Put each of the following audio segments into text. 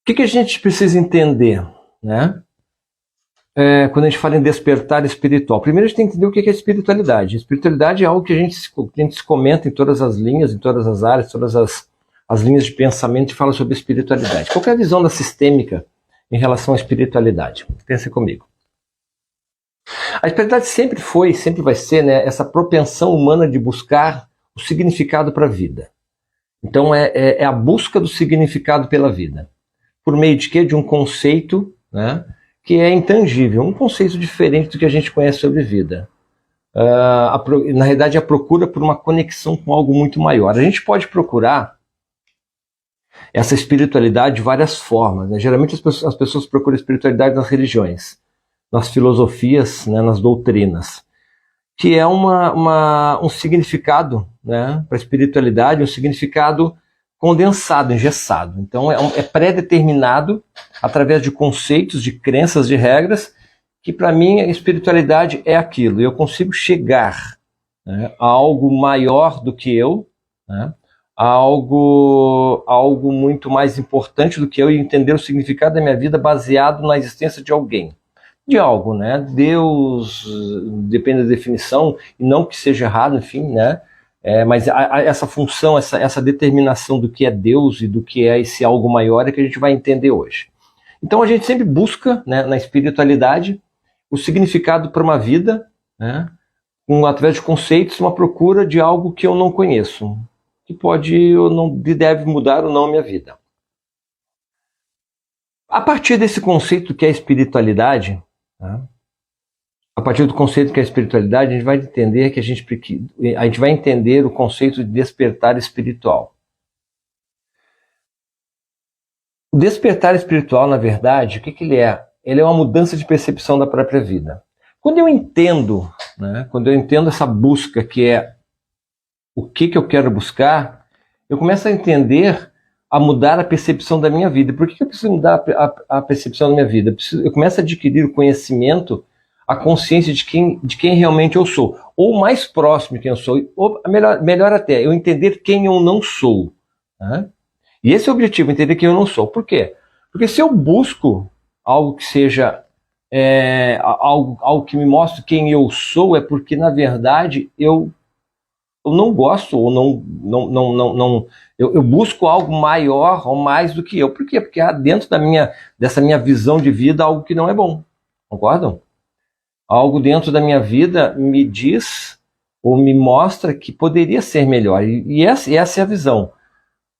que a gente precisa entender, né? Quando a gente fala em despertar espiritual. Primeiro a gente tem que entender o que é espiritualidade. Espiritualidade é algo que a gente se comenta em todas as linhas, em todas as áreas, todas as linhas de pensamento que fala sobre espiritualidade. Qual é a visão da sistêmica em relação à espiritualidade? Pense comigo. A espiritualidade sempre foi e sempre vai ser, né, essa propensão humana de buscar o significado para a vida. Então é a busca do significado pela vida. Por meio de quê? De um conceito, né, que é intangível, um conceito diferente do que a gente conhece sobre vida. Na realidade, a procura por uma conexão com algo muito maior. A gente pode procurar essa espiritualidade de várias formas, né? Geralmente as pessoas procuram espiritualidade nas religiões, nas filosofias, né, nas doutrinas, que é um significado, né, para a espiritualidade, um significado condensado, engessado. Então é pré-determinado através de conceitos, de crenças, de regras, que para mim a espiritualidade é aquilo. Eu consigo chegar, né, a algo maior do que eu, né, a algo muito mais importante do que eu, e entender o significado da minha vida baseado na existência de alguém. De algo, né? Deus, depende da definição, e não que seja errado, enfim, né? Mas essa função, essa determinação do que é Deus e do que é esse algo maior é que a gente vai entender hoje. Então a gente sempre busca, né, na espiritualidade o significado para uma vida, né, através de conceitos, uma procura de algo que eu não conheço, que pode ou não deve mudar ou não a minha vida. A partir desse conceito que é a espiritualidade, né, a partir do conceito que é a espiritualidade, a gente vai entender que a gente vai entender o conceito de despertar espiritual. O despertar espiritual, na verdade, o que ele é? Ele é uma mudança de percepção da própria vida. Quando eu entendo, né, quando eu entendo essa busca que é o que eu quero buscar, eu começo a entender, a mudar a percepção da minha vida. Por que eu preciso mudar a percepção da minha vida? Eu começo a adquirir o conhecimento, a consciência de quem realmente eu sou, ou mais próximo de quem eu sou, ou melhor até, eu entender quem eu não sou, né? E esse é o objetivo, entender quem eu não sou. Por quê? Porque se eu busco algo que seja algo que me mostre quem eu sou, é porque, na verdade, eu não gosto, ou eu busco algo maior ou mais do que eu. Por quê? Porque há dentro dessa minha visão de vida algo que não é bom. Concordam? Algo dentro da minha vida me diz ou me mostra que poderia ser melhor. E essa é a visão.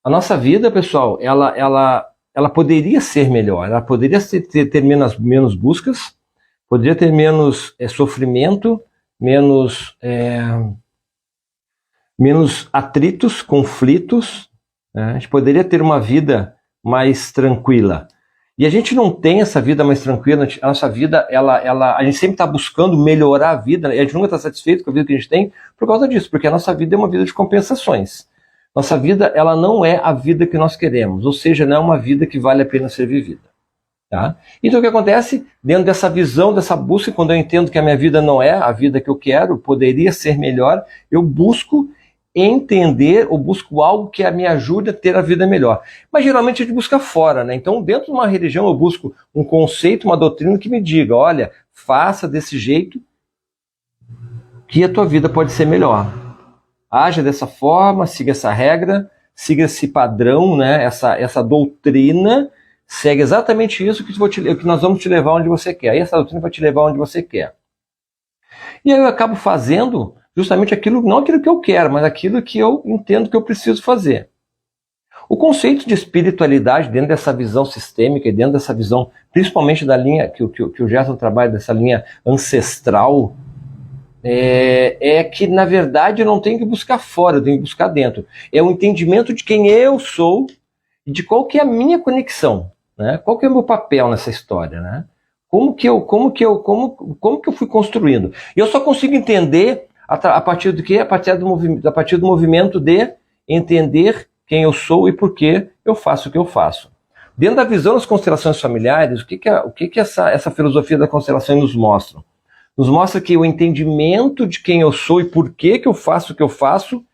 A nossa vida, pessoal, ela poderia ser melhor. Ela poderia ter menos buscas, poderia ter menos sofrimento, menos atritos, conflitos, né? A gente poderia ter uma vida mais tranquila. E a gente não tem essa vida mais tranquila. A nossa vida, a gente sempre está buscando melhorar a vida, né? A gente nunca está satisfeito com a vida que a gente tem por causa disso, porque a nossa vida é uma vida de compensações. Nossa vida, ela não é a vida que nós queremos, ou seja, não é uma vida que vale a pena ser vivida. Tá? Então o que acontece? Dentro dessa visão, dessa busca, quando eu entendo que a minha vida não é a vida que eu quero, poderia ser melhor, eu busco entender ou busco algo que me ajude a ter a vida melhor. Mas geralmente a gente busca fora, né? Então dentro de uma religião eu busco um conceito, uma doutrina que me diga, olha, faça desse jeito que a tua vida pode ser melhor. Haja dessa forma, siga essa regra, siga esse padrão, né? Essa doutrina, segue exatamente isso que nós vamos te levar onde você quer. Aí essa doutrina vai te levar onde você quer. E aí eu acabo fazendo justamente não aquilo que eu quero, mas aquilo que eu entendo que eu preciso fazer. O conceito de espiritualidade dentro dessa visão sistêmica e dentro dessa visão, principalmente da linha que o Gerson trabalha, dessa linha ancestral, é que, na verdade, eu não tenho que buscar fora, eu tenho que buscar dentro. É o entendimento de quem eu sou e de qual que é a minha conexão, né? Qual que é o meu papel nessa história, né? Como que eu fui construindo. E eu só consigo entender a partir do quê? A partir do movimento de entender quem eu sou e por que eu faço o que eu faço. Dentro da visão das constelações familiares, o que essa filosofia da constelação nos mostra? Nos mostra que o entendimento de quem eu sou e por que eu faço o que eu faço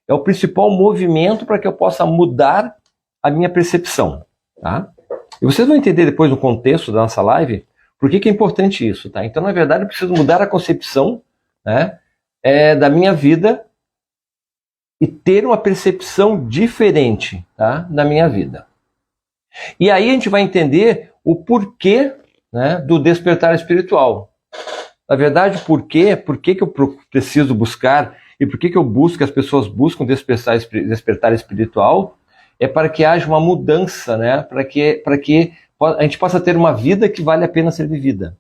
é o principal movimento para que eu possa mudar a minha percepção. Tá? E vocês vão entender depois no contexto da nossa live por que é importante isso, tá? Então, na verdade, eu preciso mudar a concepção, né, da minha vida e ter uma percepção diferente, tá, da minha vida. E aí a gente vai entender o porquê, né, do despertar espiritual. Na verdade, por que eu preciso buscar e por que eu busco, as pessoas buscam despertar espiritual, é para que haja uma mudança, né, para que a gente possa ter uma vida que vale a pena ser vivida,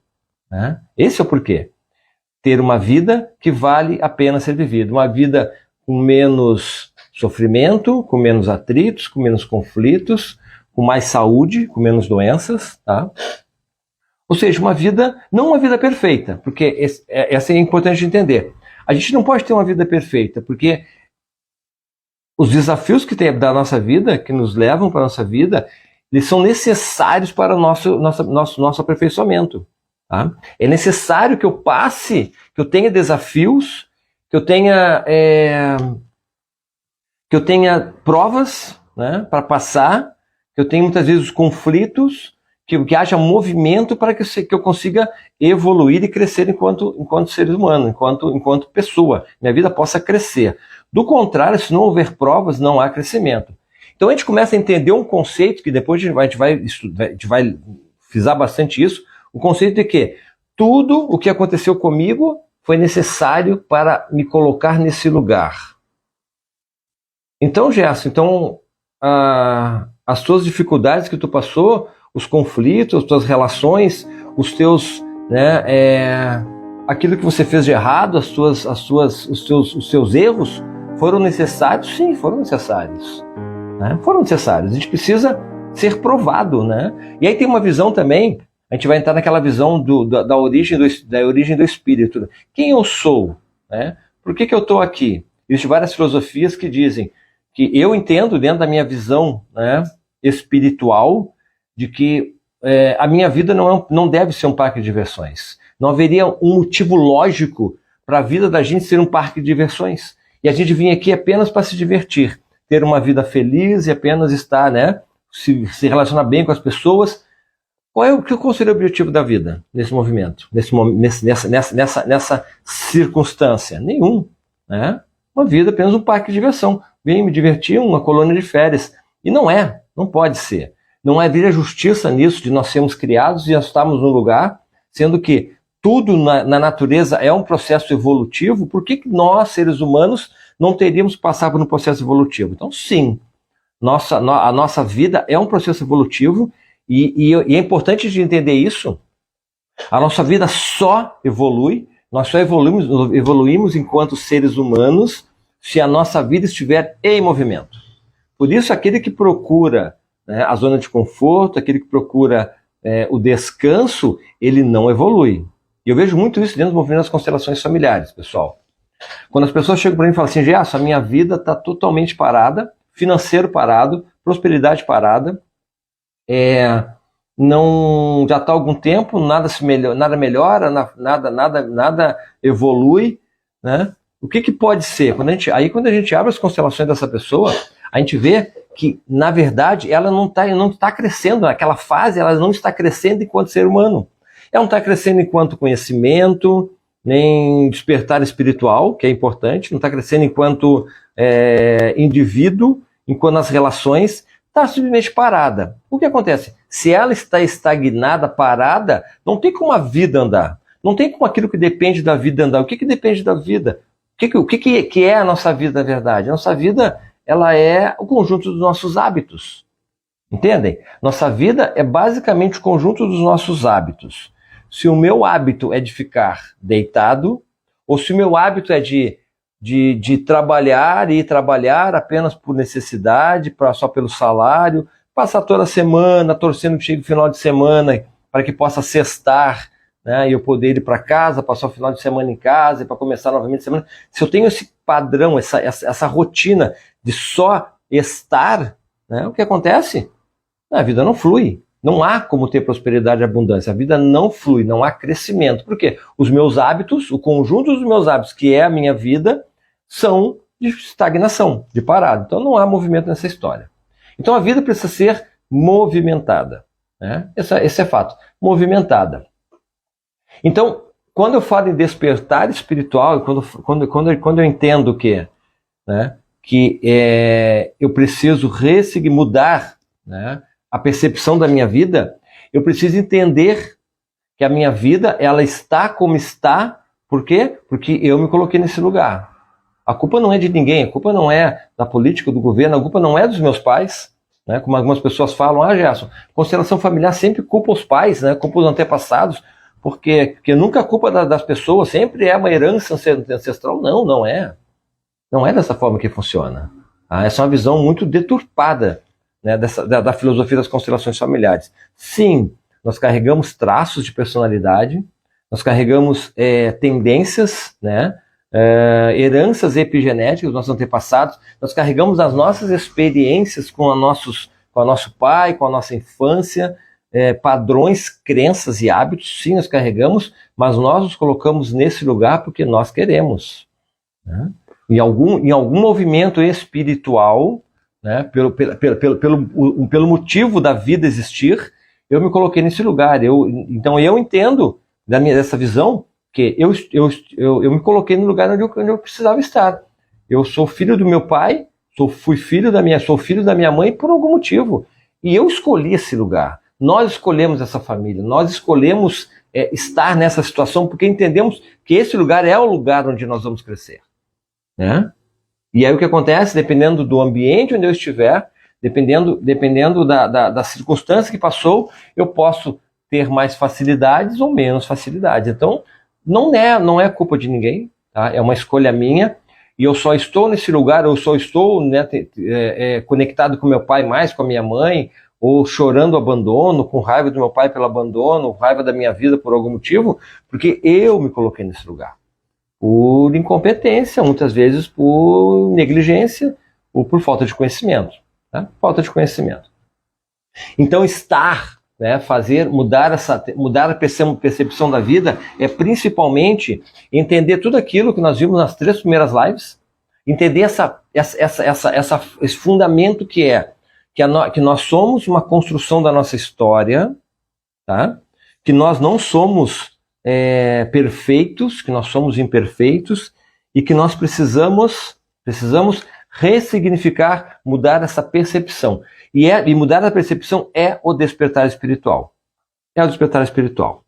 né? Esse é o porquê. Ter uma vida que vale a pena ser vivida, uma vida com menos sofrimento, com menos atritos, com menos conflitos, com mais saúde, com menos doenças, tá? Ou seja, uma vida, não uma vida perfeita, porque essa é importante de entender. A gente não pode ter uma vida perfeita, porque os desafios que tem da nossa vida, que nos levam para a nossa vida, eles são necessários para o nosso aperfeiçoamento. Tá? É necessário que eu passe, que eu tenha desafios, que eu tenha provas, né, para passar, que eu tenha muitas vezes os conflitos, que haja movimento para que eu consiga evoluir e crescer enquanto ser humano, enquanto pessoa. Minha vida possa crescer. Do contrário, se não houver provas, não há crescimento. Então a gente começa a entender um conceito que depois a gente vai frisar bastante isso, o conceito de que tudo o que aconteceu comigo foi necessário para me colocar nesse lugar. Então, Gerson, as tuas dificuldades que tu passou, os conflitos, as tuas relações, os teus, né, aquilo que você fez de errado, os seus erros, foram necessários? Sim, foram necessários. Né? Foram necessários. A gente precisa ser provado, né? E aí tem uma visão também, a gente vai entrar naquela visão da origem do espírito. Quem eu sou? Né? Por que eu estou aqui? Existem várias filosofias que dizem que eu entendo, dentro da minha visão, né, espiritual, de que a minha vida não deve ser um parque de diversões. Não haveria um motivo lógico para a vida da gente ser um parque de diversões. E a gente vinha aqui apenas para se divertir, ter uma vida feliz e apenas estar, né, se relacionar bem com as pessoas. Qual seria o objetivo da vida nesse movimento, nessa circunstância? Nenhum. Né? Uma vida apenas um parque de diversão. Vim me divertir, uma colônia de férias. E não pode ser. Não haveria justiça nisso de nós sermos criados e nós estarmos num lugar, sendo que tudo na natureza é um processo evolutivo. Por que nós, seres humanos, não teríamos que passar por um processo evolutivo? Então, sim, a nossa vida é um processo evolutivo e é importante de entender isso. A nossa vida só evolui, nós só evoluímos enquanto seres humanos se a nossa vida estiver em movimento. Por isso, aquele que procura, né, a zona de conforto, aquele que procura o descanso, ele não evolui. E eu vejo muito isso dentro do movimento das constelações familiares, pessoal. Quando as pessoas chegam para mim e falam assim, Gerson, a minha vida está totalmente parada, financeiro parado, prosperidade parada, não, já está há algum tempo, nada melhora, nada evolui, né? O que pode ser? Quando a gente abre as constelações dessa pessoa, a gente vê que, na verdade, ela não está crescendo, naquela fase ela não está crescendo enquanto ser humano. Ela não está crescendo enquanto conhecimento, nem despertar espiritual, que é importante, não está crescendo enquanto indivíduo, enquanto nas relações, está simplesmente parada. O que acontece? Se ela está estagnada, parada, não tem como a vida andar. Não tem como aquilo que depende da vida andar. O que depende da vida? O que é a nossa vida, na verdade? A nossa vida, ela é o conjunto dos nossos hábitos. Entendem? Nossa vida é basicamente o conjunto dos nossos hábitos. Se o meu hábito é de ficar deitado, ou se o meu hábito é de trabalhar e trabalhar apenas por necessidade, só pelo salário, passar toda semana torcendo que chegue o final de semana para que possa sextar, né, e eu poder ir para casa, passar o final de semana em casa e para começar novamente a semana. Se eu tenho esse padrão, essa rotina de só estar, né, o que acontece? A vida não flui. Não há como ter prosperidade e abundância. A vida não flui, não há crescimento. Por quê? Os meus hábitos, o conjunto dos meus hábitos, que é a minha vida, são de estagnação, de parada. Então não há movimento nessa história. Então a vida precisa ser movimentada. né? Esse é fato. Movimentada. Então, quando eu falo em despertar espiritual, quando eu entendo que, né, eu preciso mudar, né, a percepção da minha vida, eu preciso entender que a minha vida ela está como está. Por quê? Porque eu me coloquei nesse lugar. A culpa não é de ninguém, a culpa não é da política, do governo, a culpa não é dos meus pais, né? Como algumas pessoas falam, Gerson, constelação familiar sempre culpa os pais, né? Culpa os antepassados, porque nunca a culpa das pessoas, sempre é uma herança ancestral. Não, não é. Não é dessa forma que funciona. Essa é uma visão muito deturpada, né, da filosofia das constelações familiares. Sim, nós carregamos traços de personalidade, nós carregamos tendências, né, heranças epigenéticas dos nossos antepassados, nós carregamos as nossas experiências com o nosso pai, com a nossa infância, padrões, crenças e hábitos, sim, nós carregamos, mas nós nos colocamos nesse lugar porque nós queremos, né? Em algum movimento espiritual, né, pelo motivo da vida existir, eu me coloquei nesse lugar. Então eu entendo dessa visão que eu me coloquei no lugar onde eu precisava estar. Eu sou filho do meu pai, sou filho da minha mãe por algum motivo. E eu escolhi esse lugar. Nós escolhemos essa família, nós escolhemos estar nessa situação porque entendemos que esse lugar é o lugar onde nós vamos crescer, né? E aí o que acontece, dependendo do ambiente onde eu estiver, dependendo da circunstância que passou, eu posso ter mais facilidades ou menos facilidades. Então, não é culpa de ninguém, tá? É uma escolha minha, e eu só estou nesse lugar, eu só estou, né, conectado com meu pai mais, com a minha mãe, ou chorando abandono, com raiva do meu pai pelo abandono, raiva da minha vida por algum motivo, porque eu me coloquei nesse lugar. Por incompetência, muitas vezes por negligência ou por falta de conhecimento. Tá? Falta de conhecimento. Então né, mudar a percepção da vida é principalmente entender tudo aquilo que nós vimos nas 3 primeiras lives, entender esse fundamento que nós somos uma construção da nossa história, tá? Que nós não somos perfeitos, que nós somos imperfeitos e que nós precisamos ressignificar, mudar essa percepção. E mudar a percepção é o despertar espiritual. É o despertar espiritual.